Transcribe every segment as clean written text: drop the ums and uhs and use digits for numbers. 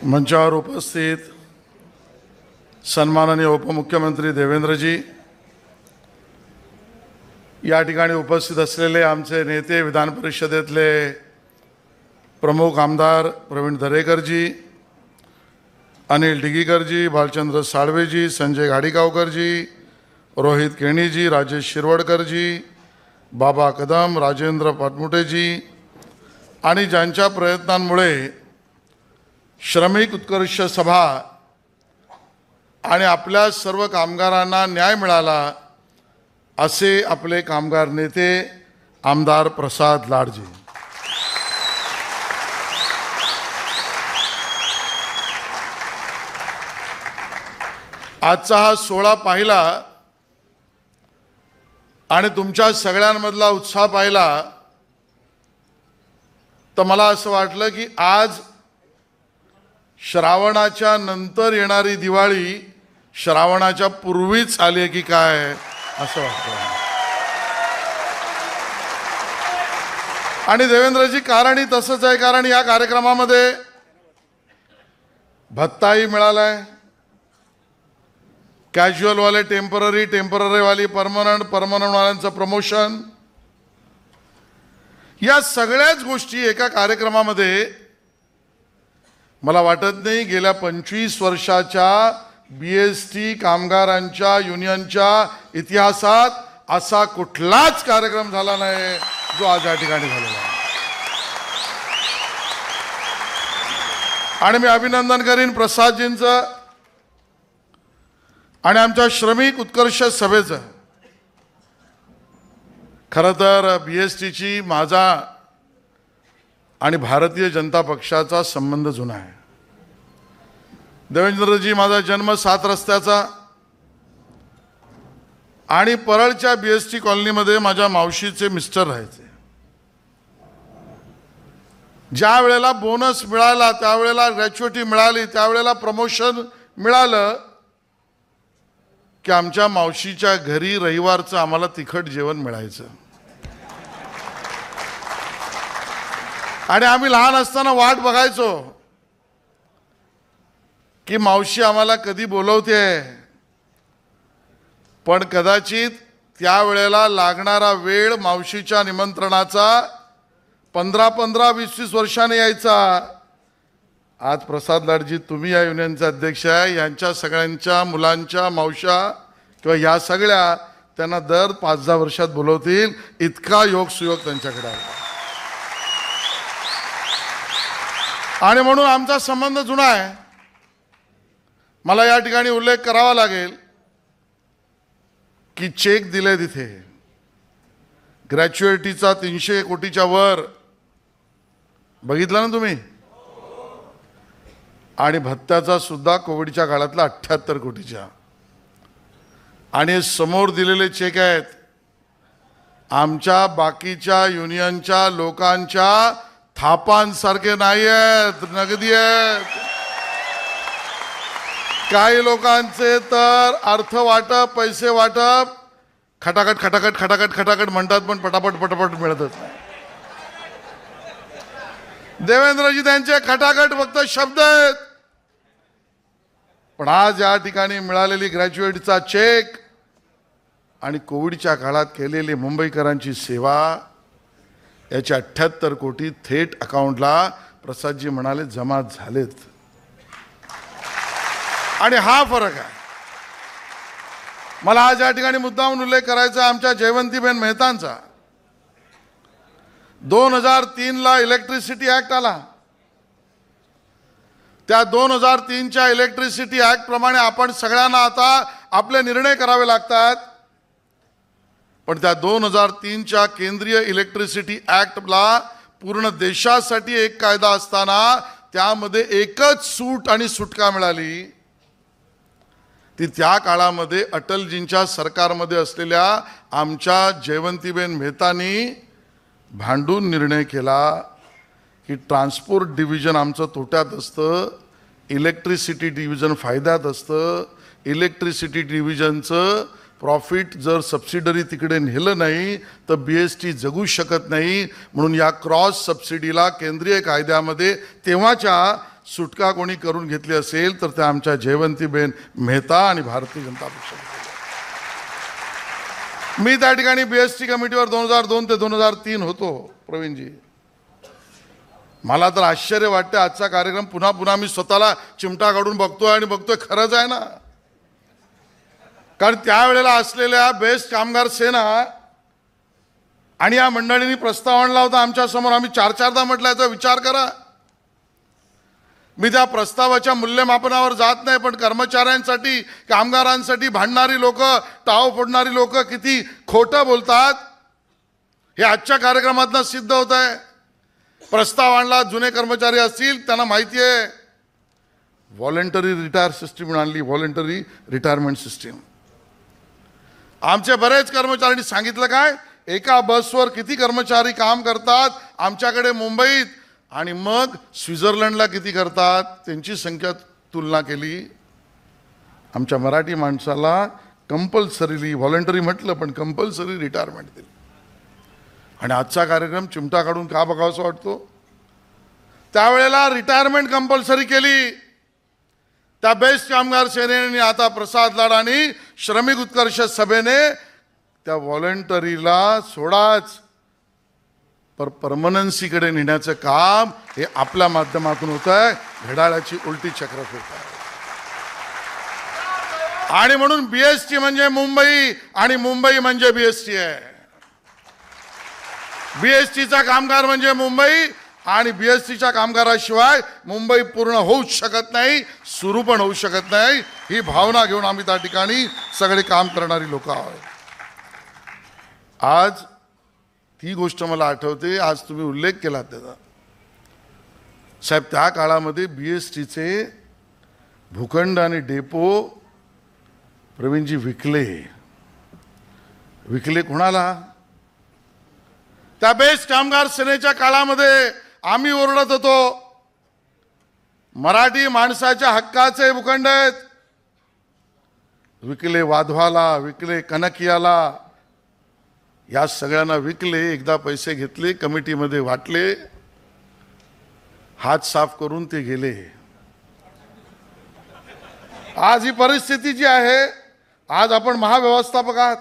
मंचावर उपस्थित सन्माननीय उपमुख्यमंत्री देवेंद्रजी, या ठिकाणी उपस्थित असलेले आमचे नेते विधान परिषदेतले प्रमुख आमदार प्रवीण दरेकरजी, अनिल डिगीकरजी, भालचंद्र साळवेजी, संजय घाडीगावकरजी, रोहित केणीजी, राजेश शिरवडकरजी, बाबा कदम, राजेंद्र पाटमुटेजी आणि ज्यांच्या प्रयत्नांमुळे श्रमिक उत्कर्ष सभा आणि आपल्या सर्व कामगारांना न्याय मिळाला असे आपले कामगार नेते आमदार प्रसाद लाडजी। आजचा हा सोहळा पाहिला आणि तुमच्या सगळ्यांमधला उत्साह पाहिला तर मला असं वाटलं की आज श्रावणाच्या नंतर येणारी दिवाळी श्रावणाच्या पूर्वीच आली आहे की काय असं वाटतं। आणि देवेंद्रजी कारणही तसंच आहे, कारण या कार्यक्रमामध्ये भत्ताही मिळालाय, कॅज्युअल वाले टेम्पररी वाली परमनंट वाल्यांचं प्रमोशन, या सगळ्याच गोष्टी एका कार्यक्रमामध्ये मला वाटत नाही गेल्या 25 वर्षाच्या बीएसटी कामगारांच्या युनियनच्या इतिहासात असा कुठलाच कार्यक्रम झाला नाही जो आज या ठिकाणी झालेला आहे। आणि मी अभिनंदन करीन प्रसादजींचं आणि आमच्या श्रमिक उत्कर्ष सभेचं। खरं तर बीएसटीची माझा आणि भारतीय जनता पक्षाचा संबंध जुना आहे। देवेंद्रजी, माझा जन्म 7 रस्त्याचा आणि परळच्या बीएसटी कॉलनीमध्ये माझ्या मावशीचे मिस्टर राहायचे। ज्या वेळेला बोनस मिळाला, त्यावेळेला ग्रॅच्युइटी मिळाली, त्यावेळेला प्रमोशन मिळालं की आमच्या मावशीच्या घरी रविवारचं आम्हाला तिखट जेवण मिळायचं। आणि आम्ही लहान असताना वाट बघायचो की मावशी आम्हाला कधी बोलवते, पण कदाचित त्यावेळेला लागणारा वेळ मावशीच्या निमंत्रणाचा 15-15, 20-20 वर्षांनी यायचा। आज प्रसाद लाडजी, तुम्ही या युनियनचे अध्यक्ष आहे, यांच्या सगळ्यांच्या मुलांच्या मावशा किंवा या सगळ्या त्यांना दर 5-10 वर्षात बोलवतील, इतका योग सुयोग त्यांच्याकडे आहे। आणि म्हणून आमचा संबंध जुना आहे। मला या ठिकाणी उल्लेख करावा लागेल की चेक दिले तिथे ग्रॅच्युइटीचा 300 कोटीच्या वर बघितलं ना तुम्ही, आणि भत्त्याचा सुद्धा कोविडच्या काळातला 78 कोटीच्या। आणि समोर दिलेले चेक आहेत आमच्या बाकीच्या युनियनच्या लोकांच्या थापांसारखे नाही आहेत, नगदी आहेत। काही लोकांचे तर अर्थ वाटप, पैसे वाटप खटाखट खटाखट खटाखट खटाखट म्हणतात, पण पटापट पटापट मिळतच नाही। देवेंद्रजी, त्यांचे खटाखट फक्त शब्द आहेत, पण आज या ठिकाणी मिळालेली ग्रॅच्युइटीचा चेक आणि कोविडच्या काळात केलेली मुंबईकरांची सेवा, याचे 78 कोटी थेट अकाउंटला प्रसादजी म्हणाले जमा झालेत। आणि हा फरक आहे। मला आज या ठिकाणी मुद्दामून उल्लेख करायचा आमच्या जयवंतीबेन मेहतांचा। 2003 ला इलेक्ट्रिसिटी ऍक्ट आला, त्या 2003च्या इलेक्ट्रिसिटी ऍक्ट प्रमाणे आपण सगळ्यांना आता आपले निर्णय करावे लागतात, पण त्या 2003च्या केंद्रीय इलेक्ट्रिसिटी ऍक्टला पूर्ण देशासाठी एक कायदा असताना त्यामध्ये एकच सूट आणि सुटका मिळाली, ती त्या काळामध्ये अटलजींच्या सरकारमध्ये असलेल्या आमच्या जयवंतीबेन मेहतांनी भांडून निर्णय केला की ट्रान्सपोर्ट डिव्हिजन आमचं तोट्यात असतं, इलेक्ट्रिसिटी डिव्हिजन फायद्यात असतं। इलेक्ट्रिसिटी डिव्हिजनचं प्रॉफिट जर सबसिडरी तिकडे नेलं नाही तर बीएसटी जगू शकत नाही, म्हणून या क्रॉस सबसिडीला केंद्रीय कायद्यामध्ये तेव्हाच्या सुटका कोणी करून घेतली असेल तर त्या आमच्या जयवंतीबेन मेहता आणि भारतीय जनता पक्षाने. मी त्या ठिकाणी BST कमिटीवर 2002 ते 2003 होतो प्रवीणजी. मला तर आश्चर्य वाटतं आजचा कार्यक्रम पुन्हा पुन्हा मी स्वतःला चिमटा काढून बघतोय आणि बघतोय खरंच आहे ना. कारण त्यावेळेला असलेल्या बेस्ट कामगार सेना आणि या मंडळींनी प्रस्ताव आणला होता आमच्या समोर. आम्ही 4-4दा म्हटलं याचा विचार करा. मी त्या प्रस्तावाच्या मूल्यमापनावर जात नाही, पण कर्मचाऱ्यांसाठी कामगारांसाठी भांडणारी लोक, टाव फोडणारी लोक किती खोटं बोलतात हे आजच्या कार्यक्रमातून सिद्ध होत आहे. प्रस्ताव आणला, जुने कर्मचारी असतील त्यांना माहिती आहे. व्हॉलंटरी रिटायर सिस्टीम आणली, व्हॉलंटरी रिटायरमेंट सिस्टीम. आमचे बरेच कर्मचाऱ्यांनी सांगितलं काय, एका बसवर किती कर्मचारी काम करतात आमच्याकडे मुंबईत आणि मग स्वित्झर्लंडला किती करतात, त्यांची संख्या तुलना केली. आमच्या मराठी माणसाला कंपल्सरीली व्हॉलंटरी म्हटलं पण कंपल्सरी रिटायरमेंट दिली. आणि आजचा कार्यक्रम चिमटा काढून का बघावासा वाटतो. त्यावेळेला रिटायरमेंट कंपल्सरी केली. त्या बेस्ट कामगार सेनेने आता प्रसाद लाड आणि श्रमिक उत्कर्ष सभेने त्या व्हॉलंटरीला सोडाच पर परमनन्सीकडे नेण्याचं काम हे आपल्या माध्यमातून होत आहे. घड्याळाची उलटी चक्र फिरत आहे. आणि म्हणून BST म्हणजे मुंबई आणि मुंबई म्हणजे BST आहे. BSTचा कामगार म्हणजे मुंबई आणि BSTच्या कामगाराशिवाय मुंबई पूर्ण होऊच शकत नाही, सुरू पण होऊ शकत नाही. ही भावना घेऊन आम्ही त्या ठिकाणी सगळे काम करणारी लोक आहोत. आज ती गोष्ट मला आठवते, आज तुम्ही उल्लेख केला त्याचा साहेब. त्या काळामध्ये BSTचे भूखंड आणि डेपो प्रवीणजी विकले कोणाला. त्या बेस्ट कामगार सेनेच्या काळामध्ये आम्ही ओरडत होतो, मराठी माणसाच्या हक्काचे भूखंड आहेत. विकले वाधवाला, विकले कनकियाला, या सगळ्यांना विकले. एकदा पैसे घेतले, कमिटीमध्ये वाटले, हात साफ करून ते गेले. आज ही परिस्थिती जी आहे, आज आपण महाव्यवस्थापक आहात.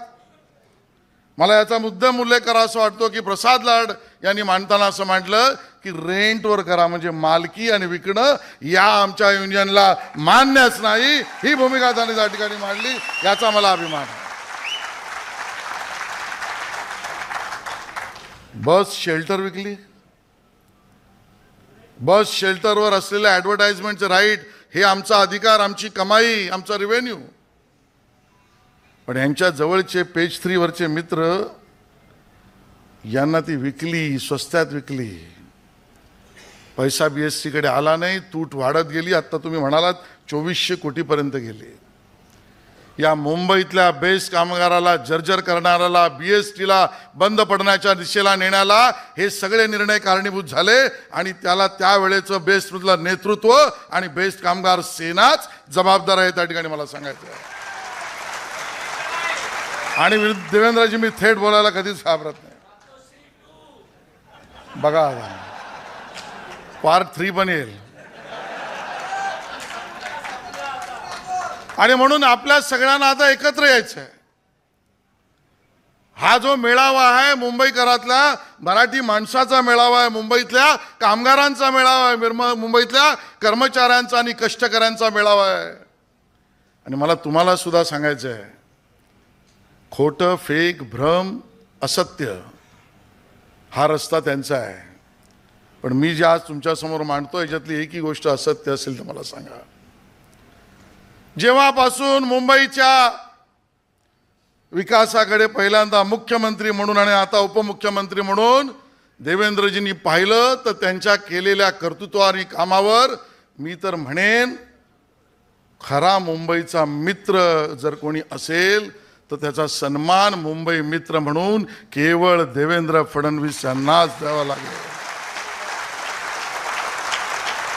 मला याचा मुद्दाम उल्लेख करा असं वाटतो की प्रसाद लाड यांनी मांडताना असं म्हटलं की रेंटवर करा, म्हणजे मालकी आणि विकणं या आमच्या युनियनला मान्यच नाही. ही भूमिका त्यांनी त्या ठिकाणी मांडली, याचा मला अभिमान आहे. बस शेल्टर विकली. बस शेल्टरवर असलेल्या ॲडव्हर्टाइजमेंटचं राईट हे आमचा अधिकार, आमची कमाई, आमचा रेव्हेन्यू. पण यांच्या जवळचे पेज 3 वरचे मित्र यांना ती विकली, स्वस्तात विकली. पैसा BST कडे आला नाही, तूट वाढत गेली. आता तुम्ही म्हणालात 2400 कोटीपर्यंत गेली. या मुंबईतल्या बेस्ट कामगाराला जर्जर करणाऱ्याला, BSTला बंद पडण्याच्या दिशेला नेण्याला हे सगळे निर्णय कारणीभूत झाले. आणि त्याला त्यावेळेचं बेस्टमधलं नेतृत्व आणि बेस्ट कामगार सेनाच जबाबदार आहे, त्या ठिकाणी मला सांगायचं आहे. आणि देवेंद्रजी, मी थेट बोलायला कधीच घाबरत नाही. बघा पार्ट 3 पण येईल. आणि म्हणून आपल्या सगळ्यांना आता एकत्र यायचं आहे. हा जो मेळावा आहे मुंबईकरातला मराठी माणसाचा मेळावा आहे, मुंबईतल्या कामगारांचा मेळावा आहे, मुंबईतल्या कर्मचाऱ्यांचा आणि कष्टकऱ्यांचा मेळावा आहे. आणि मला तुम्हाला सुद्धा सांगायचं आहे, खोटं, फेक, भ्रम, असत्य हा रस्ता त्यांचा आहे. पण मी जे आज तुमच्यासमोर मांडतो याच्यातली एकही गोष्ट असत्य असेल तर मला सांगा. जेव्हापासून मुंबईच्या विकासाकडे पहिल्यांदा मुख्यमंत्री म्हणून आणि आता उपमुख्यमंत्री म्हणून देवेंद्रजींनी पाहिलं, तर त्यांच्या केलेल्या कर्तृत्व आणि कामावर मी तर म्हणेन खरा मुंबईचा मित्र जर कोणी असेल तर त्याचा सन्मान मुंबई मित्र म्हणून केवळ देवेंद्र फडणवीस यांनाच द्यावा लागेल.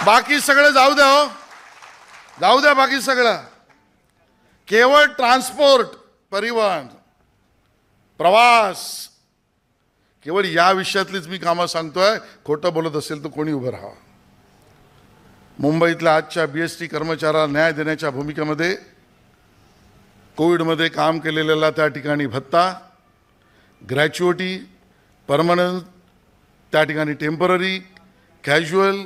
बाकी सगळं जाऊ द्या, हो जाऊ द्या, बाकी सगळं केवळ ट्रान्सपोर्ट, परिवहन, प्रवास, केवळ या विषयातलीच मी कामं सांगतोय. खोटं बोलत असेल तर कोणी उभं राहा. मुंबईतल्या आजच्या BST कर्मचाऱ्याला न्याय देण्याच्या भूमिकेमध्ये कोविडमध्ये काम केलेल्याला त्या ठिकाणी भत्ता, ग्रॅच्युइटी, परमनंट, त्या ठिकाणी टेम्पररी, कॅज्युअल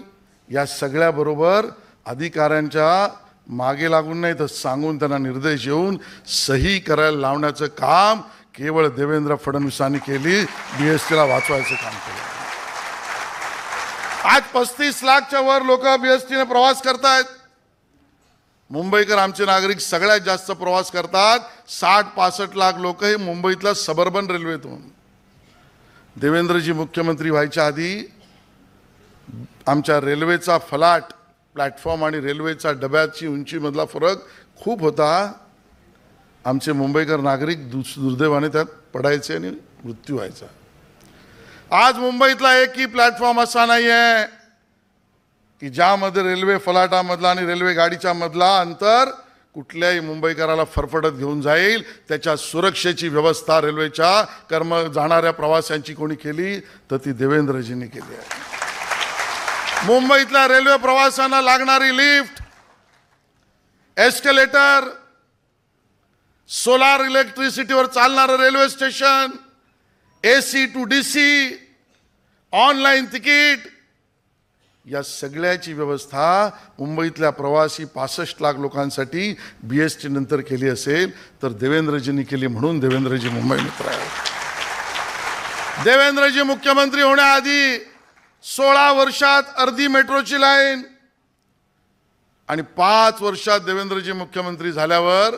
या सगळ्याबरोबर अधिकाऱ्यांच्या मागे लागून नाही तर सांगून त्यांना निर्देश येऊन सही करायला लावण्याचं काम केवळ देवेंद्र फडणवीसांनी केली. BSTला वाचवायचं काम केलं. आज 35 लाखच्या वर लोक BSTने प्रवास करतायत. मुंबईकर आमचे नागरिक सगळ्यात जास्त प्रवास करतात. 60-65 लाख लोक हे मुंबईतल्या सबर्बन रेल्वेतून. देवेंद्रजी मुख्यमंत्री व्हायच्या आधी आमच्या रेल्वेचा फलाट, प्लॅटफॉर्म आणि रेल्वेचा डब्याची उंचीमधला फरक खूप होता. आमचे मुंबईकर नागरिक दुर्दैवाने त्यात पडायचे आणि मृत्यू व्हायचा. आज मुंबईतला एकही प्लॅटफॉर्म असा नाही आहे की ज्यामध्ये रेल्वे फलाटामधला आणि रेल्वे गाडीच्या मधला अंतर कुठल्याही मुंबईकराला फरफटत घेऊन जाईल. त्याच्या सुरक्षेची व्यवस्था रेल्वेच्या जाणाऱ्या प्रवाशांची कोणी केली तर ती देवेंद्रजींनी केली आहे. मुंबईतल्या रेल्वे प्रवाशांना लागणारी लिफ्ट, एस्केलेटर, सोलार इलेक्ट्रिसिटीवर चालणारं railway station, AC to DC, online ticket या सगळ्याची व्यवस्था मुंबईतल्या प्रवासी 65 लाख लोकांसाठी BST नंतर केली असेल तर देवेंद्रजींनी केली. म्हणून देवेंद्रजी मुंबई मित्र आहेत. देवेंद्रजी मुख्यमंत्री होण्याआधी 16 वर्षात अर्धी मेट्रोची लाईन आणि 5 वर्षात देवेंद्रजी मुख्यमंत्री झाल्यावर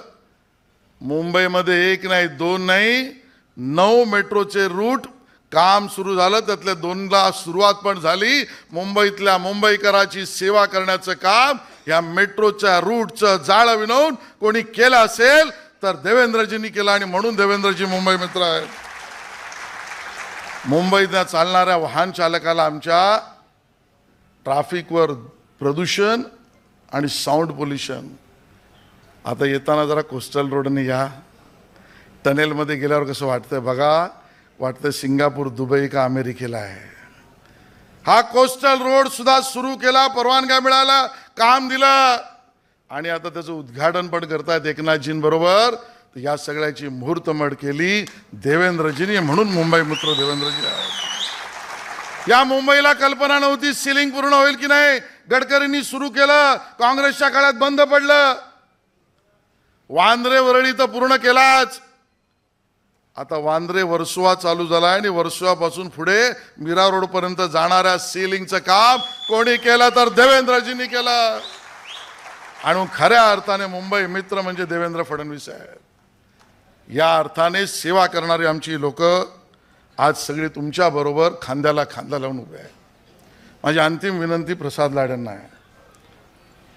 मुंबईमध्ये 1 नाही 2 नाही 9 मेट्रोचे रूट काम सुरू झालं. त्यातल्या 2ला सुरुवात पण झाली. मुंबईतल्या मुंबईकराची सेवा करण्याचं काम या मेट्रोच्या रूटचं जाळं विणवून कोणी केलं असेल तर देवेंद्रजींनी केलं आणि म्हणून देवेंद्रजी मुंबई मित्र आहेत. मुंबईत चालणाऱ्या वाहन चालकाला आमच्या ट्रॅफिकवर प्रदूषण आणि साऊंड पोल्युशन. आता येताना जरा कोस्टल रोडने या. टनेलमध्ये गेल्यावर कसं वाटतंय बघा. वाटतं सिंगापूर, दुबई का अमेरिकेला आहे. हा कोस्टल रोड सुद्धा सुरू केला, परवानग्या मिळाला, काम दिलं आणि आता त्याचं उद्घाटन पण करतायत एकनाथजींबरोबर. तर या सगळ्याची मुहूर्तमेढ केली देवेंद्रजींनी. म्हणून मुंबई मित्र देवेंद्रजी आहेत. या मुंबईला कल्पना नव्हती सिलिंग पूर्ण होईल की नाही. गडकरींनी सुरू केलं, काँग्रेसच्या काळात बंद पडलं. वांद्रे वरळी तर पूर्ण केलाच. आता वांद्रे वर्सोवा चालू झाला आणि वर्सोवापासून पुढे मीरा रोड पर्यंत जाणाऱ्या सीलिंगचं काम कोणी केलं तर देवेंद्रजींनी केलं. आणि खऱ्या अर्थाने मुंबई मित्र म्हणजे देवेंद्र फडणवीस आहेत. या अर्थाने सेवा करणारी आमची लोक आज सगळी तुमच्या बरोबर खांद्याला खांदा लावून उभे आहेत. माझी अंतिम विनंती प्रसाद लाडांना आहे.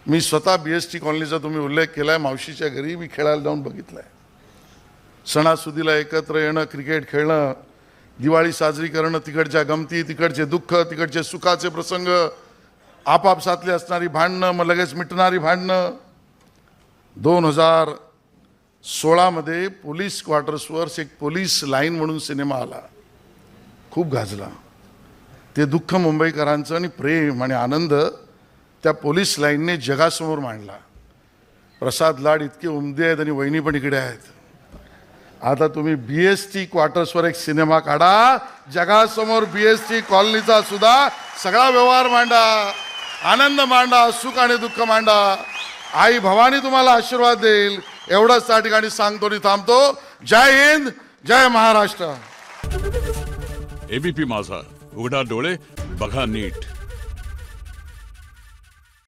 मी स्वतः BST कॉलनीचा तुम्ही उल्लेख केलाय. मावशीच्या घरी मी खेळायला जाऊन बघितलंय. सणासुदीला एकत्र येणं, क्रिकेट खेळणं, दिवाळी साजरी करणं, तिकडच्या गमती, तिकडचे दुःख, तिकडचे सुखाचे प्रसंग, आपापसातली असणारी भांडणं, मग लगेच मिटणारी भांडणं. 2016 मध्ये पोलीस क्वार्टर्सवर एक पोलीस लाईन म्हणून सिनेमा आला, खूप गाजला. ते दुःख मुंबईकरांचं आणि प्रेम आणि आनंद त्या पोलीस लाईनने जगासमोर मांडला. प्रसाद लाड इतके उमदे आहेत आणि वहिनी पण इकडे आहेत. आता तुम्ही BST क्वार्टर्सवर एक सिनेमा काढा, जगासमोर BST कॉलनीचा सुद्धा सगळा व्यवहार मांडा, आनंद मांडा, सुख आणि दुःख मांडा. आई भवानी तुम्हाला आशीर्वाद देईल. एवढंच त्या ठिकाणी सांगतो आणि थांबतो. जय हिंद, जय महाराष्ट्र. ABP माझा, उघडा डोळे बघा नीट.